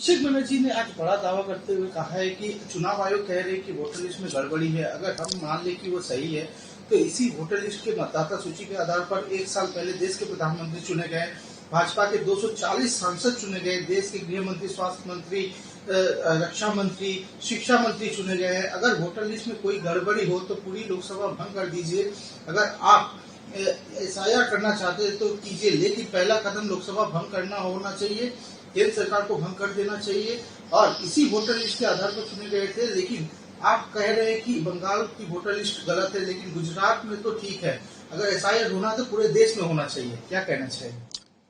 अभिषेक बनर्जी ने आज बड़ा दावा करते हुए कहा है कि चुनाव आयोग कह रहे हैं कि वोटर लिस्ट में गड़बड़ी है। अगर हम मान लें कि वो सही है तो इसी वोटर लिस्ट के मतदाता सूची के आधार पर 1 साल पहले देश के प्रधानमंत्री चुने गए, भाजपा के 240 सांसद चुने गए, देश के गृह मंत्री, स्वास्थ्य मंत्री, रक्षा मंत्री, शिक्षा मंत्री चुने गए हैं। अगर वोटर लिस्ट में कोई गड़बड़ी हो तो पूरी लोकसभा भंग कर दीजिए। अगर आप एसआईआर करना चाहते हैं तो कीजिए, लेकिन पहला कदम लोकसभा भंग करना होना चाहिए, केंद्र सरकार को भंग कर देना चाहिए। और इसी वोटर लिस्ट के आधार पर चुने गए थे। लेकिन आप कह रहे हैं कि बंगाल की वोटर लिस्ट गलत है, लेकिन गुजरात में तो ठीक है। अगर एसआईआर होना तो पूरे देश में होना चाहिए, क्या कहना चाहिए?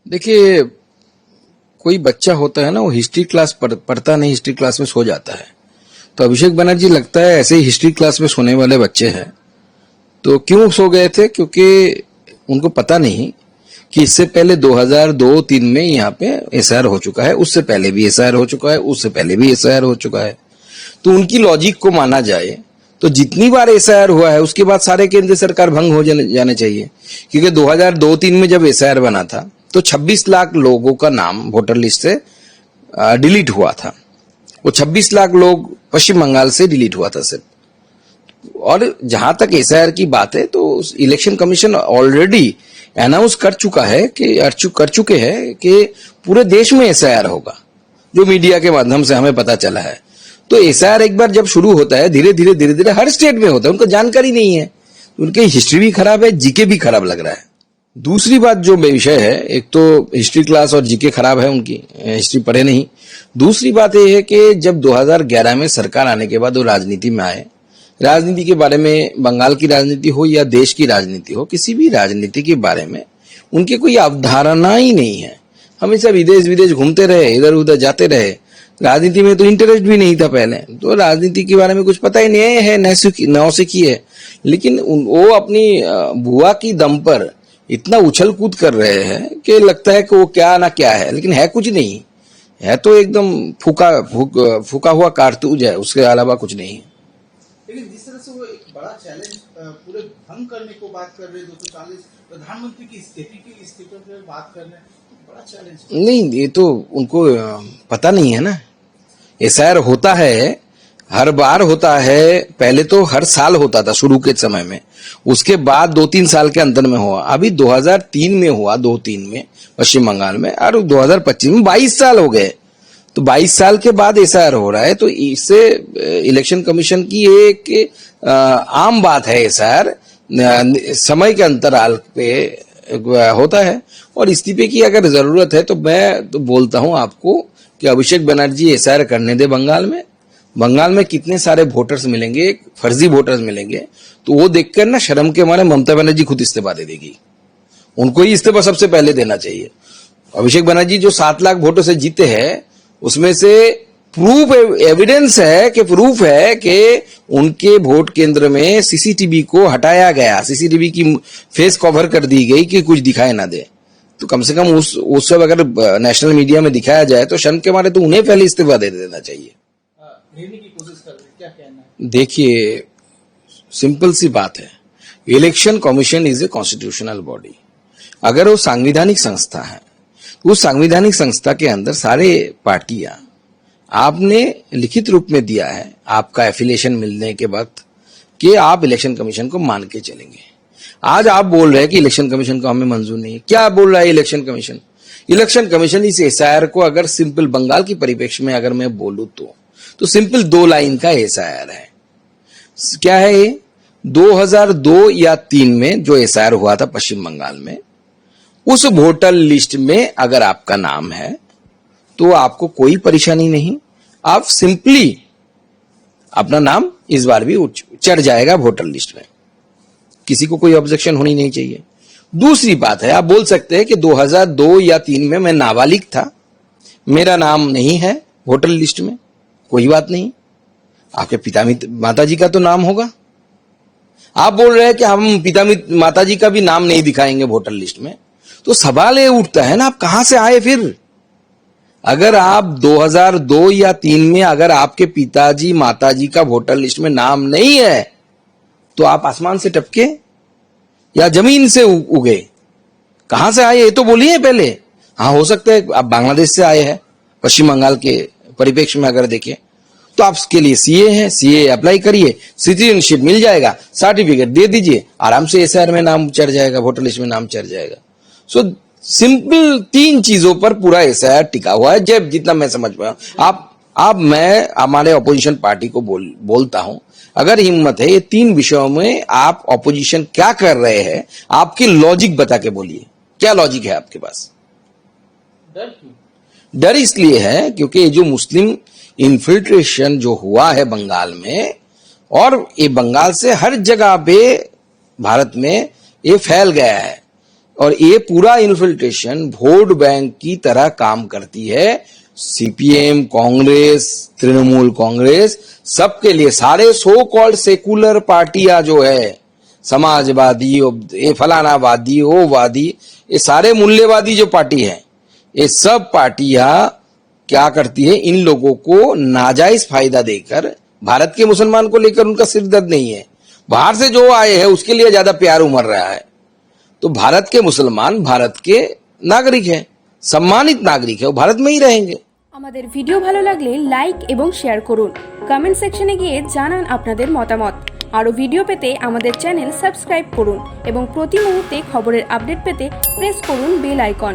देखिए, कोई बच्चा होता है ना, वो हिस्ट्री क्लास पढ़ता नहीं, हिस्ट्री क्लास में सो जाता है। तो अभिषेक बनर्जी लगता है ऐसे ही हिस्ट्री क्लास में सोने वाले बच्चे हैं। तो क्यों सो गए थे? क्योंकि उनको पता नहीं कि इससे पहले 2002-3 में यहाँ पे एसआईआर हो चुका है, उससे पहले भी एसआईआर हो चुका है, उससे पहले भी एसआईआर हो चुका है। तो उनकी लॉजिक को माना जाए तो जितनी बार एसआईआर हुआ है उसके बाद सारे केंद्र सरकार भंग हो जाने चाहिए। क्योंकि 2002-3 में जब एसआईआर बना था तो 26 लाख लोगों का नाम वोटर लिस्ट से डिलीट हुआ था। वो 26 लाख लोग पश्चिम बंगाल से डिलीट हुआ था सिर्फ। और जहां तक एसआईआर की बात है तो इलेक्शन कमीशन ऑलरेडी अनाउंस कर चुका है कि कर चुके हैं कि पूरे देश में एसआईआर होगा, जो मीडिया के माध्यम से हमें पता चला है। तो एसआईआर एक बार जब शुरू होता है धीरे धीरे हर स्टेट में होता है, उनको जानकारी नहीं है, उनकी हिस्ट्री भी खराब है, जीके भी खराब लग रहा है। दूसरी बात जो विषय है, एक तो हिस्ट्री क्लास और जीके खराब है उनकी, हिस्ट्री पढ़े नहीं। दूसरी बात यह है कि जब 2011 में सरकार आने के बाद वो राजनीति में आए, राजनीति के बारे में, बंगाल की राजनीति हो या देश की राजनीति हो, किसी भी राजनीति के बारे में उनकी कोई अवधारणा ही नहीं है। हमेशा विदेश घूमते रहे, इधर उधर जाते रहे, राजनीति में तो इंटरेस्ट भी नहीं था पहले, तो राजनीति के बारे में कुछ पता ही नहीं है, नौसिखी है। लेकिन वो अपनी बुआ की दम पर इतना उछल कूद कर रहे हैं कि लगता है कि वो क्या ना क्या है, लेकिन है कुछ नहीं है, तो एकदम फूका हुआ कारतूस है, उसके अलावा कुछ नहीं है। लेकिन जिस तरह से वो एक बड़ा चैलेंज पूरे भंग करने को बात कर रहे हैं, 240 प्रधानमंत्री की इस्तीफे पे बात कर रहे हैं, तो बड़ा चैलेंज नहीं, ये तो उनको पता नहीं है ना। एसआईआर होता है, हर बार होता है, पहले तो हर साल होता था शुरू के समय में, उसके बाद 2-3 साल के अंतर में हुआ। अभी 2003 में हुआ, 2-3 में पश्चिम बंगाल में, और 2025 में 22 साल हो गए। तो 22 साल के बाद एसआईआर हो रहा है, तो इससे इलेक्शन कमीशन की एक आम बात है। एसआईआर समय के अंतराल पे होता है, और इस्तीफे की अगर जरूरत है तो मैं तो बोलता हूं आपको कि अभिषेक बनर्जी एसआईआर करने दे। बंगाल में कितने सारे वोटर्स मिलेंगे, फर्जी वोटर्स मिलेंगे, तो वो देखकर ना शर्म के मारे ममता बनर्जी खुद इस्तीफा दे देगी। उनको ही इस्तीफा सबसे पहले देना चाहिए। अभिषेक बनर्जी जो 7 लाख वोटों से जीते हैं, उसमें से प्रूफ है कि उनके वोट केंद्र में सीसीटीवी को हटाया गया, सीसीटीवी की फेस कवर कर दी गई कि कुछ दिखाई ना दे। तो कम से कम उस सब अगर नेशनल मीडिया में दिखाया जाए तो शर्म के मारे तो उन्हें पहले इस्तीफा दे देना चाहिए। लेने की कोशिश कर रहे हैं, क्या कहना है? देखिए, सिंपल सी बात है, election commission is a constitutional body. अगर वो संवैधानिक संस्था है, उस संवैधानिक संस्था के अंदर सारे पार्टियां, आपने लिखित रूप में दिया है आपका एफिलिएशन मिलने के वक्त कि आप इलेक्शन कमीशन को मान के चलेंगे। आज आप बोल रहे हैं कि इलेक्शन कमीशन को हमें मंजूर नहीं है। क्या बोल रहा है इलेक्शन कमीशन? इलेक्शन कमीशन इस एसआईआर को अगर सिंपल बंगाल की परिप्रेक्ष्य में अगर मैं बोलूं तो सिंपल 2 लाइन का एसआईआर है। क्या है ये? 2002 या 3 में जो एसआईआर हुआ था पश्चिम बंगाल में, उस वोटर लिस्ट में अगर आपका नाम है तो आपको कोई परेशानी नहीं, आप सिंपली अपना नाम इस बार भी चढ़ जाएगा वोटर लिस्ट में, किसी को कोई ऑब्जेक्शन होनी नहीं चाहिए। दूसरी बात है, आप बोल सकते हैं कि 2002 या 3 में मैं नाबालिग था, मेरा नाम नहीं है वोटर लिस्ट में, कोई बात नहीं, आपके पिता माताजी का तो नाम होगा। आप बोल रहे हैं कि हम पिता माताजी का भी नाम नहीं दिखाएंगे वोटर लिस्ट में, तो सवाल ये उठता है ना, आप कहां से आए फिर? अगर आप 2002 या 3 में अगर आपके पिताजी माताजी का वोटर लिस्ट में नाम नहीं है तो आप आसमान से टपके या जमीन से उगे? कहां से आए ये तो बोलिए पहले। हाँ, हो सकता है आप बांग्लादेश से आए हैं, पश्चिम बंगाल के परिप्रेक्ष्य में अगर देखें तो आप उसके लिए सीए हैं, सीए अप्लाई करिए, सिटीजनशिप मिल जाएगा, सर्टिफिकेट दे दीजिए, आराम से एसआर में नाम चढ़ जाएगा, वोटर लिस्ट में नाम चढ़ जाएगा। सो सिंपल 3 चीजों पर पूरा एसआईआर टिका हुआ है, जब जितना मैं समझ पाया। आप मैं हमारे ऑपोजिशन पार्टी को बोलता हूं, अगर हिम्मत है ये 3 विषयों में आप ऑपोजिशन क्या कर रहे हैं, आपकी लॉजिक बता के बोलिए, क्या लॉजिक है आपके पास? डर क्यों? डर इसलिए है क्योंकि ये जो मुस्लिम इन्फिल्ट्रेशन जो हुआ है बंगाल में, और ये बंगाल से हर जगह पे भारत में ये फैल गया है, और ये पूरा इन्फिल्ट्रेशन वोट बैंक की तरह काम करती है। सीपीएम, कांग्रेस, तृणमूल कांग्रेस, सबके लिए सारे सो कॉल्ड सेकुलर पार्टियां जो है, समाजवादी, ये फलानावादी, वो वादी, ये सारे मूल्यवादी जो पार्टी है, ये सब पार्टियां क्या करती है, इन लोगों को नाजायज फायदा देकर, भारत के मुसलमान को लेकर उनका सिर दर्द नहीं है, बाहर से जो आए हैं उसके लिए ज्यादा प्यार उमड़ रहा है। तो भारत के मुसलमान भारत के नागरिक हैं, सम्मानित नागरिक है, वो भारत में ही रहेंगे। আমাদের ভিডিও ভালো লাগলে লাইক এবং শেয়ার করুন, কমেন্ট সেকশনে গিয়ে জানান আপনাদের মতামত। আরো ভিডিও পেতে আমাদের চ্যানেল সাবস্ক্রাইব করুন এবং প্রতি মুহূর্তে খবরের আপডেট পেতে প্রেস করুন বেল আইকন।